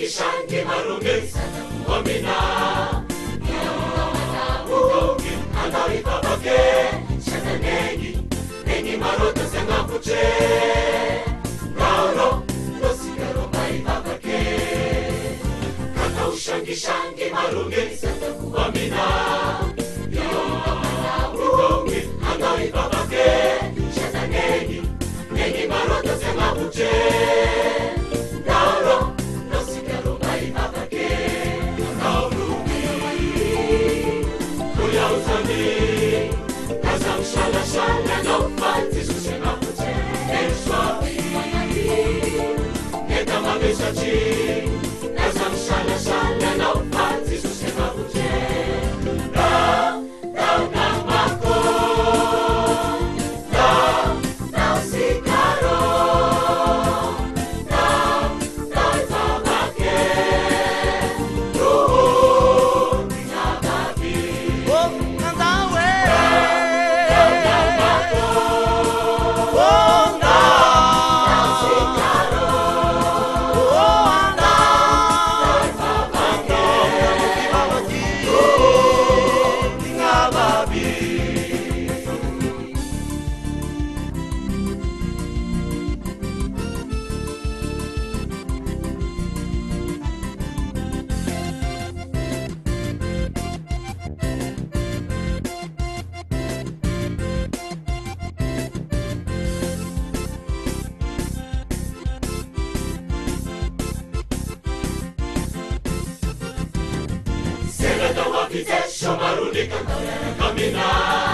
shangi marungi wamina ugogi andari babake shatanegi neni maroto senga kuche rauro rosigaro mai babake kata ushangi shangi marungi wamina ugogi andari babake shatanegi neni maroto senga kuche Shala no fanti su sema kuche Enswabi Neta mabesachi Nazam shala no fanti su sema kuche Dao na mako Dao sikaro Dao babake Ruhu Ninababi Shomarudi kamina